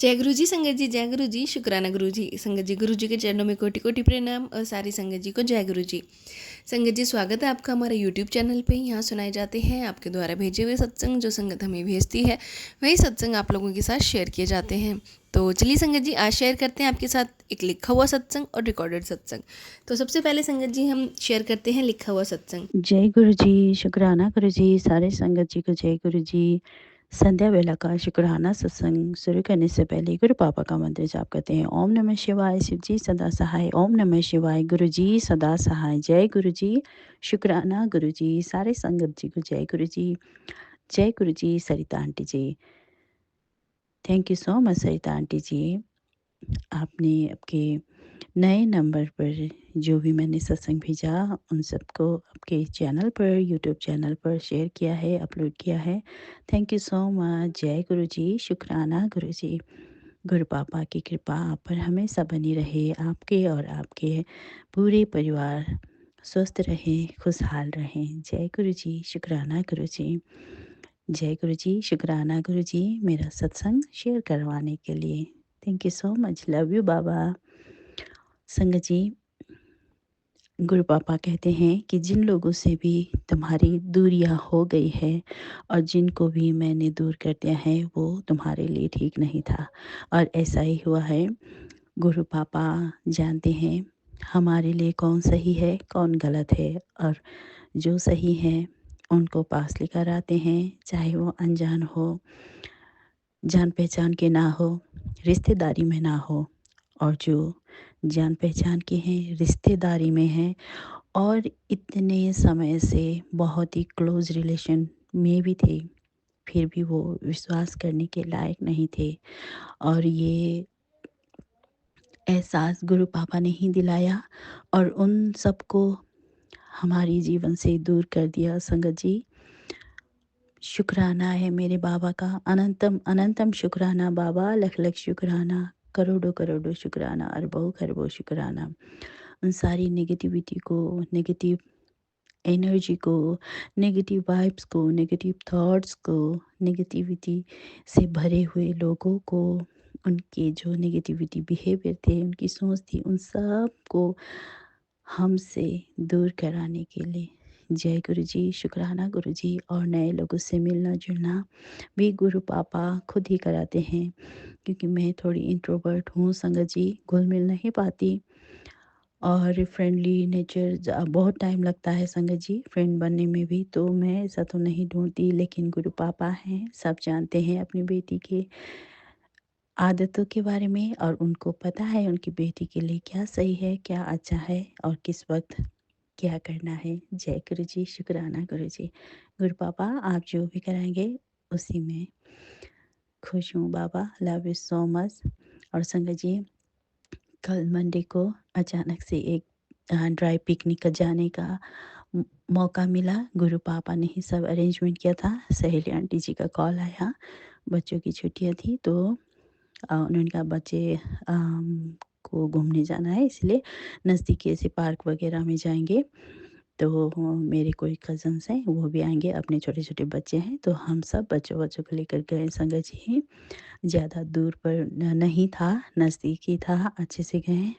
जय गुरु जी संगत जी, जय गुरु जी, शुक्राना गुरु जी। संगत जी, गुरु जी के चरणों में कोटि कोटि प्रणाम और सारी संगत जी को जय गुरु जी। संगत जी, स्वागत है आपका हमारे यूट्यूब चैनल पे। यहाँ सुनाए जाते हैं आपके द्वारा भेजे हुए सत्संग, जो संगत हमें भेजती है वही सत्संग आप लोगों के साथ शेयर किए जाते हैं। तो चलिए संगत जी, आज शेयर करते हैं आपके साथ एक लिखा हुआ सत्संग और रिकॉर्डेड सत्संग। तो सबसे पहले संगत जी हम शेयर करते हैं लिखा हुआ सत्संग। जय गुरु जी, शुक्राना गुरु जी, सारे संगत जी को जय गुरु जी। संध्या वेला का शुक्राना सत्संग शुरू करने से पहले गुरु पापा का मंत्र जाप करते हैं। ओम नमः शिवाय, शिव जी सदा सहाय। ओम नमः शिवाय, गुरु जी सदा सहाय। जय गुरु जी, शुक्राना गुरु जी, सारे संगत जी को जय गुरु जी। जय guru ji Sarita aunty ji. Thank you so much Sarita aunty ji, आपने आपके नए नंबर पर जो भी मैंने सत्संग भेजा उन सबको आपके चैनल पर, यूट्यूब चैनल पर शेयर किया है, अपलोड किया है। Thank you so much. जय गुरु जी, शुक्राना गुरु जी। गुरु पापा की कृपा आप पर हमेशा बनी रहे, आपके और आपके पूरे परिवार स्वस्थ रहें, खुशहाल रहें। जय गुरु जी, शुक्राना गुरु जी। जय गुरु जी, शुक्राना गुरु जी, मेरा सत्संग शेयर करवाने के लिए। Thank you so much. Love you बाबा। संगत जी, गुरु पापा कहते हैं कि जिन लोगों से भी तुम्हारी दूरियां हो गई है और जिनको भी मैंने दूर कर दिया है वो तुम्हारे लिए ठीक नहीं था, और ऐसा ही हुआ है। गुरु पापा जानते हैं हमारे लिए कौन सही है कौन गलत है, और जो सही है उनको पास लेकर आते हैं, चाहे वो अनजान हो, जान पहचान के ना हो, रिश्तेदारी में ना हो। और जो जान पहचान के हैं, रिश्तेदारी में हैं और इतने समय से बहुत ही क्लोज रिलेशन में भी थे, फिर भी वो विश्वास करने के लायक नहीं थे। और ये एहसास गुरु पापा ने ही दिलाया और उन सबको हमारी जीवन से दूर कर दिया। संगत जी, शुक्राना है मेरे बाबा का, अनंतम अनंतम शुक्राना बाबा, लख लख शुक्राना, करोड़ों करोड़ों शुक्राना, अरबों खरबों शुक्राना। उन सारी नेगेटिविटी को, नेगेटिव एनर्जी को, नेगेटिव वाइब्स को, नेगेटिव थॉट्स को, नेगेटिविटी से भरे हुए लोगों को, उनके जो नेगेटिविटी बिहेवियर थे, उनकी सोच थी, उन सब को हमसे दूर कराने के लिए जय गुरु जी, शुक्राना गुरु जी। और नए लोगों से मिलना जुलना भी गुरु पापा खुद ही कराते हैं, क्योंकि मैं थोड़ी इंट्रोवर्ट हूँ संगत जी, घुल मिल नहीं पाती और फ्रेंडली नेचर बहुत टाइम लगता है संगत जी फ्रेंड बनने में भी। तो मैं ऐसा तो नहीं ढूंढती, लेकिन गुरु पापा हैं, सब जानते हैं अपनी बेटी के आदतों के बारे में, और उनको पता है उनकी बेटी के लिए क्या सही है, क्या अच्छा है और किस वक्त क्या करना है। जय गुरु जी, शुक्राना गुरु जी। गुरु पापा आप जो भी कराएंगे उसी में खुश हूँ बाबा, लव यू सो मच। और संगत जी, कल मंडे को अचानक से एक ड्राई पिकनिक का जाने का मौका मिला। गुरु पापा ने ही सब अरेंजमेंट किया था। सहेली आंटी जी का कॉल आया, बच्चों की छुट्टियां थी तो उन्होंने कहा बच्चे को घूमने जाना है, इसलिए नज़दीकी ऐसे पार्क वगैरह में जाएंगे। तो मेरे कोई कज़न्स हैं वो भी आएंगे, अपने छोटे छोटे बच्चे हैं, तो हम सब बच्चों बच्चों को लेकर गए संगत जी। ज़्यादा दूर पर नहीं था, नज़दीक ही था, अच्छे से गए।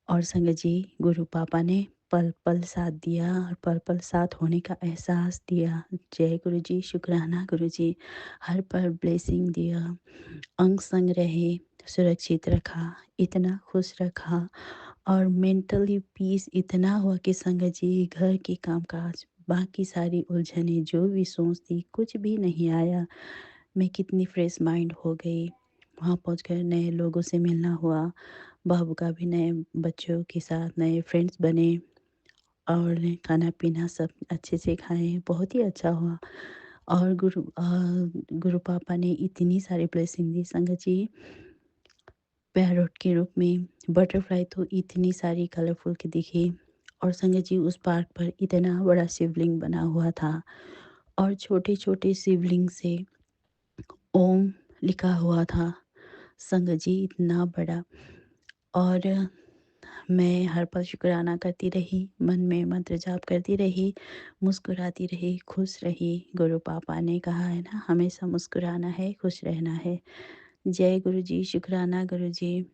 और संगत जी, गुरु पापा ने पल पल साथ दिया और पल पल साथ होने का एहसास दिया। जय गुरु जी, शुक्राना गुरु जी। हर पल ब्लेसिंग दिया, अंग संग रहे, सुरक्षित रखा, इतना खुश रखा। और मेंटली पीस इतना हुआ कि संगत जी, घर के कामकाज, बाकी सारी उलझने, जो भी सोच थी, कुछ भी नहीं आया। मैं कितनी फ्रेश माइंड हो गई। वहाँ पहुँचकर नए लोगों से मिलना हुआ, बाबू का भी नए बच्चों के साथ नए फ्रेंड्स बने, और खाना पीना सब अच्छे से खाए, बहुत ही अच्छा हुआ। और गुरु पापा ने इतनी सारी ब्लेसिंग दी संगत जी, पैरोट के रूप में। बटरफ्लाई तो इतनी सारी कलरफुल की दिखी। और संगत जी, उस पार्क पर इतना बड़ा शिवलिंग बना हुआ था और छोटे छोटे शिवलिंग से ओम लिखा हुआ था संगत जी, इतना बड़ा। और मैं हर पल शुक्राना करती रही, मन में मंत्र जाप करती रही, मुस्कुराती रही, खुश रही। गुरु पापा ने कहा है ना, हमेशा मुस्कुराना है, खुश रहना है। जय गुरु जी, शुक्राना गुरु जी।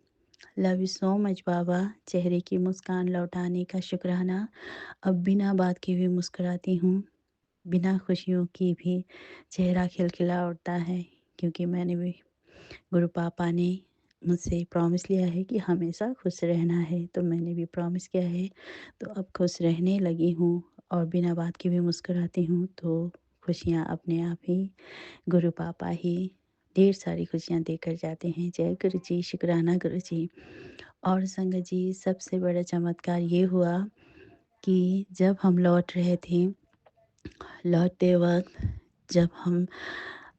लव यू सो मच बाबा। चेहरे की मुस्कान लौटाने का शुक्राना। अब बिना बात के भी मुस्कुराती हूँ, बिना खुशियों की भी चेहरा खिलखिला उठता है, क्योंकि मैंने भी गुरु पापा ने मुझसे प्रॉमिस लिया है कि हमेशा खुश रहना है, तो मैंने भी प्रॉमिस किया है, तो अब खुश रहने लगी हूँ और बिना बात के भी मुस्कुराती हूँ, तो खुशियाँ अपने आप ही गुरु पापा ही ढेर सारी खुशियाँ देकर जाते हैं। जय गुरु जी, शुक्राना गुरु जी। और संगत जी, सबसे बड़ा चमत्कार ये हुआ कि जब हम लौट रहे थे, लौटते वक़्त जब हम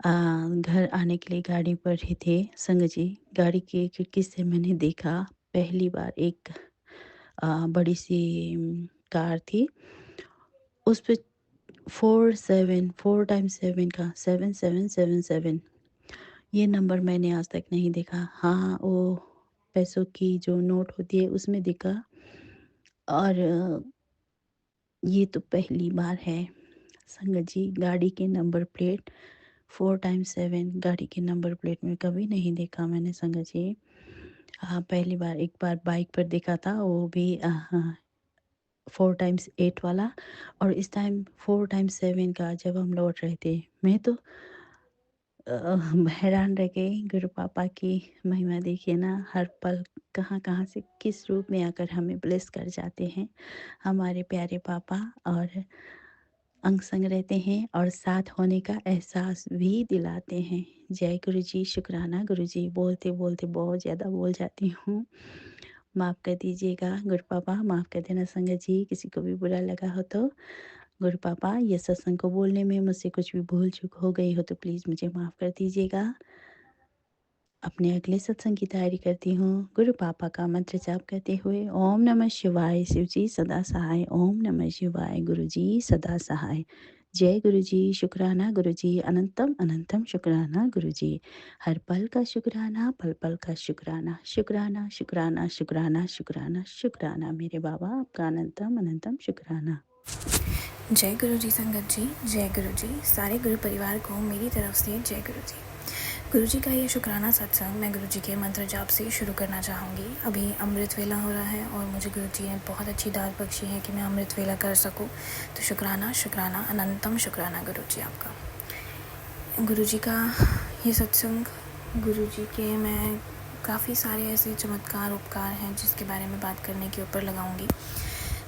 घर आने के लिए गाड़ी पर ही थे, संगत जी, गाड़ी की खिड़की से मैंने देखा पहली बार एक बड़ी-सी कार थी। उस पे 4 टाइम्स 7 का 7777 ये नंबर मैंने आज तक नहीं देखा। हाँ, वो पैसों की जो नोट होती है उसमें दिखा, और ये तो पहली बार है संगत जी, गाड़ी के नंबर प्लेट 4 टाइम्स 7 गाड़ी के नंबर प्लेट में कभी नहीं देखा मैंने संगत जी। हाँ, पहली बार एक बार बाइक पर देखा था, वो भी हाँ, 4 टाइम्स 8 वाला, और इस टाइम 4 टाइम्स 7 का जब हम लौट रहे थे। मैं तो हैरान रह गई। गुरु पापा की महिमा देखिए ना, हर पल कहाँ-कहाँ से किस रूप में आकर हमें ब्लेस कर जाते हैं हमारे प्यारे पापा, और अंग संग रहते हैं और साथ होने का एहसास भी दिलाते हैं। जय गुरु जी, शुक्राना गुरु जी। बोलते-बोलते बहुत ज़्यादा बोल जाती हूँ, माफ़ कर दीजिएगा गुरु पापा, माफ़ कर देना संगत जी, किसी को भी बुरा लगा हो तो। गुरु पापा, ये सत्संग को बोलने में मुझसे कुछ भी भूल-चूक हो गई हो तो प्लीज़ मुझे माफ़ कर दीजिएगा। अपने अगले सत्संग की तैयारी करती हूँ। गुरु पापा का मंत्र जाप करते हुए ओम नमः शिवाय, शिव जी सदा सहाय। ओम नमः शिवाय, गुरु जी सदा सहाय। जय गुरु जी, शुक्राना गुरु जी, अनंतम अनंतम शुक्राना गुरु जी। हर पल का शुक्राना, पल पल का शुक्राना, शुक्राना शुक्राना शुक्राना शुक्राना शुक्राना मेरे बाबा, आपका अनंतम अनंतम शुक्राना। जय गुरु जी संगत जी, जय गुरु जी। सारे गुरु परिवार को मेरी तरफ से जय गुरु जी। गुरु जी का ये शुक्राना सत्संग मैं गुरु जी के मंत्र जाप से शुरू करना चाहूँगी। अभी अमृत वेला हो रहा है और मुझे गुरु जी ने बहुत अच्छी दाल बख्शी है कि मैं अमृत वेला कर सकूँ। तो शुक्राना शुक्राना अनंतम शुक्राना गुरु जी आपका। गुरु जी का ये सत्संग, गुरु जी के मैं काफ़ी सारे ऐसे चमत्कार उपकार हैं जिसके बारे में बात करने के ऊपर लगाऊंगी।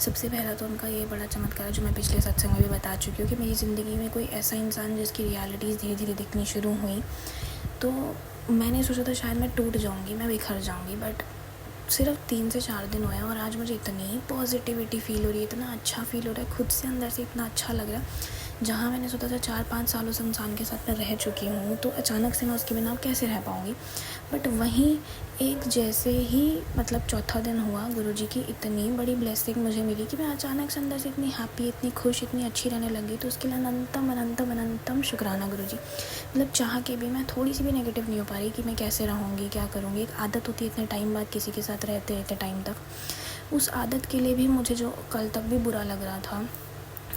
सबसे पहला तो उनका ये बड़ा चमत्कार है जो मैं पिछले सत्संग में भी बता चुकी हूँ कि मेरी ज़िंदगी में कोई ऐसा इंसान जिसकी रियलिटीज़ धीरे धीरे दिखनी शुरू हुई, तो मैंने सोचा था शायद मैं टूट जाऊँगी, मैं बिखर जाऊँगी, बट सिर्फ 3 से 4 दिन हुए हैं और आज मुझे इतनी पॉजिटिविटी फ़ील हो रही है, इतना अच्छा फ़ील हो रहा है, खुद से अंदर से इतना अच्छा लग रहा है। जहाँ मैंने सोचा था 4-5 सालों से इंसान के साथ मैं रह चुकी हूँ, तो अचानक से मैं उसके बिना कैसे रह पाऊँगी। बट वहीं एक जैसे ही मतलब चौथा दिन हुआ, गुरुजी की इतनी बड़ी ब्लेसिंग मुझे मिली कि मैं अचानक से अंदर से इतनी हैप्पी, इतनी खुश, इतनी अच्छी रहने लगी। तो उसके लिए अनंतम अनंतम अनंतम शुक्राना गुरुजी। मतलब चाह के भी मैं थोड़ी सी भी नेगेटिव नहीं हो पा रही कि मैं कैसे रहूँगी, क्या करूँगी। एक आदत होती है इतने टाइम बाद किसी के साथ रहते रहते टाइम तक, उस आदत के लिए भी मुझे जो कल तक भी बुरा लग रहा था,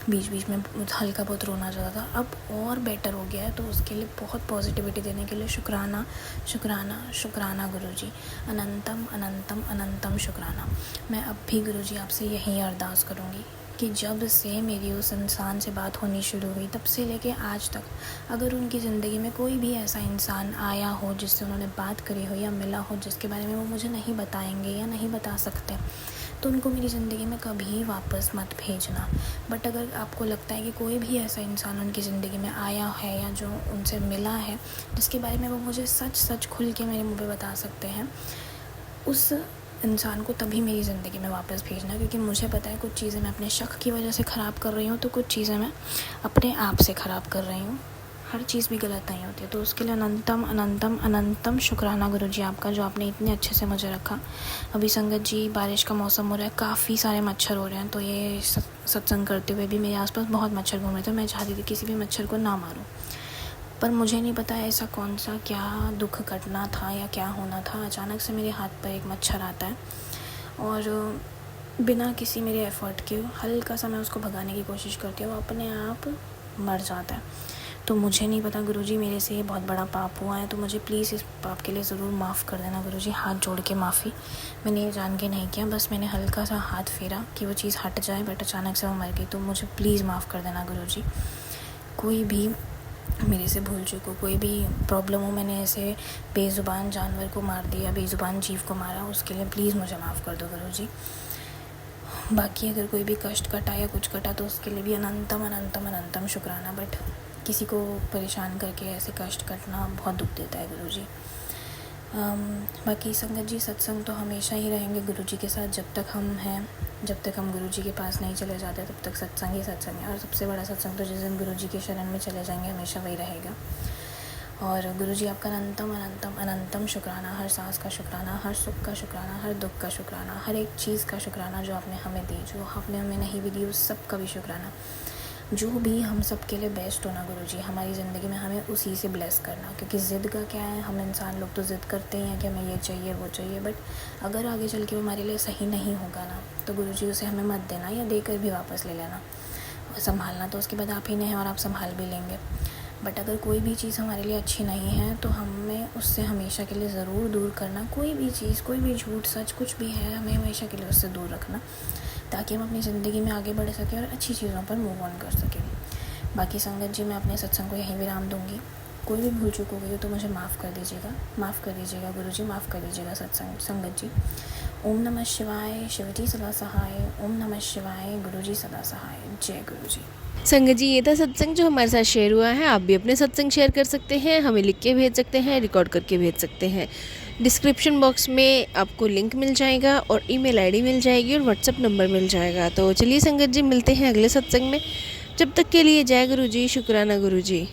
बीच बीच में हल्का बहुत रोना चाहता था, अब और बेटर हो गया है। तो उसके लिए बहुत पॉजिटिविटी देने के लिए शुक्राना शुक्राना शुक्राना गुरुजी, अनंतम अनंतम अनंतम शुक्राना। मैं अब भी गुरुजी आपसे यही अरदास करूँगी कि जब से मेरी उस इंसान से बात होनी शुरू हुई तब से लेके आज तक, अगर उनकी ज़िंदगी में कोई भी ऐसा इंसान आया हो जिससे उन्होंने बात करी हो या मिला हो जिसके बारे में वो मुझे नहीं बताएंगे या नहीं बता सकते, तो उनको मेरी ज़िंदगी में कभी वापस मत भेजना। बट अगर आपको लगता है कि कोई भी ऐसा इंसान उनकी ज़िंदगी में आया है या जो उनसे मिला है जिसके बारे में वो मुझे सच सच खुल के मेरे मुँह पे बता सकते हैं, उस इंसान को तभी मेरी ज़िंदगी में वापस भेजना। क्योंकि मुझे पता है कुछ चीज़ें मैं अपने शक की वजह से ख़राब कर रही हूँ, तो कुछ चीज़ें मैं अपने आप से ख़राब कर रही हूँ। हर चीज़ भी गलत नहीं होती है। तो उसके लिए अनंतम अनंतम अनंतम शुक्राना गुरुजी आपका, जो आपने इतने अच्छे से मुझे रखा। अभी संगत जी बारिश का मौसम हो रहा है, काफ़ी सारे मच्छर हो रहे हैं, तो ये सत्संग करते हुए भी मेरे आसपास बहुत मच्छर घूम रहे थे। मैं चाहती थी किसी भी मच्छर को ना मारूं, पर मुझे नहीं पता ऐसा कौन सा क्या दुख घटना था या क्या होना था। अचानक से मेरे हाथ पर एक मच्छर आता है और बिना किसी मेरे एफ़र्ट के हल्का सा मैं उसको भगाने की कोशिश करती हूँ, वो अपने आप मर जाता है। तो मुझे नहीं पता गुरुजी, मेरे से ये बहुत बड़ा पाप हुआ है, तो मुझे प्लीज़ इस पाप के लिए ज़रूर माफ़ कर देना गुरुजी। हाथ जोड़ के माफ़ी, मैंने ये जान के नहीं किया, बस मैंने हल्का सा हाथ फेरा कि वो चीज़ हट जाए, बट अचानक से वो मर गई। तो मुझे प्लीज़ माफ़ कर देना गुरुजी। कोई भी मेरे से भूल चूक हो, कोई भी प्रॉब्लम हो, मैंने ऐसे बेज़ुबान जानवर को मार दिया, बेज़ुबान जीव को मारा, उसके लिए प्लीज़ मुझे माफ़ कर दो गुरुजी। बाकी अगर कोई भी कष्ट कटा या कुछ कटा तो उसके लिए भी अनंतम अनंतम अनंतम शुक्राना। बट किसी को परेशान करके ऐसे कष्ट कटना बहुत दुख देता है गुरुजी। बाकी संगत जी, सत्संग तो हमेशा ही रहेंगे गुरुजी के साथ, जब तक हम हैं, जब तक हम गुरुजी के पास नहीं चले जाते तब तक सत्संग ही सत्संग है। और सबसे बड़ा सत्संग तो जिस दिन गुरुजी के शरण में चले जाएंगे हमेशा वही रहेगा। और गुरुजी आपका अनंतम अनंतम अनंतम शुक्राना, हर सांस का शुक्राना, हर सुख का शुक्राना, हर दुख का शुक्राना, हर एक चीज़ का शुक्राना जो आपने हमें दी, जो आपने हमें नहीं भी दी उस सब का भी शुक्राना। जो भी हम सब के लिए बेस्ट होना गुरुजी, हमारी ज़िंदगी में हमें उसी से ब्लेस करना। क्योंकि ज़िद का क्या है, हम इंसान लोग तो ज़िद करते हैं कि हमें ये चाहिए वो चाहिए, बट अगर आगे चल के वो हमारे लिए सही नहीं होगा ना, तो गुरुजी उसे हमें मत देना, या देकर भी वापस ले लेना। संभालना तो उसके बाद आप ही ने है और आप संभाल भी लेंगे। बट अगर कोई भी चीज़ हमारे लिए अच्छी नहीं है तो हमें उससे हमेशा के लिए ज़रूर दूर करना। कोई भी चीज़, कोई भी झूठ सच कुछ भी है, हमें हमेशा के लिए उससे दूर रखना, ताकि हम अपनी ज़िंदगी में आगे बढ़ सकें और अच्छी चीज़ों पर मूव ऑन कर सकें। बाकी संगत जी, मैं अपने सत्संग को यहीं विराम दूँगी। कोई भी भूल चूक हो गई हो तो मुझे माफ़ कर दीजिएगा, माफ़ कर दीजिएगा गुरुजी, माफ़ कर दीजिएगा संगत जी। ओम नमः शिवाय, शिवजी सदा सहाय। ओम नमः शिवाय, गुरुजी सदा सहाय। जय गुरुजी। संगत जी, ये था सत्संग जो हमारे साथ शेयर हुआ है। आप भी अपने सत्संग शेयर कर सकते हैं, हमें लिख के भेज सकते हैं, रिकॉर्ड करके भेज सकते हैं। डिस्क्रिप्शन बॉक्स में आपको लिंक मिल जाएगा और ईमेल आईडी मिल जाएगी और व्हाट्सएप नंबर मिल जाएगा। तो चलिए संगत जी, मिलते हैं अगले सत्संग में। जब तक के लिए जय गुरु जी, शुक्राना गुरु जी।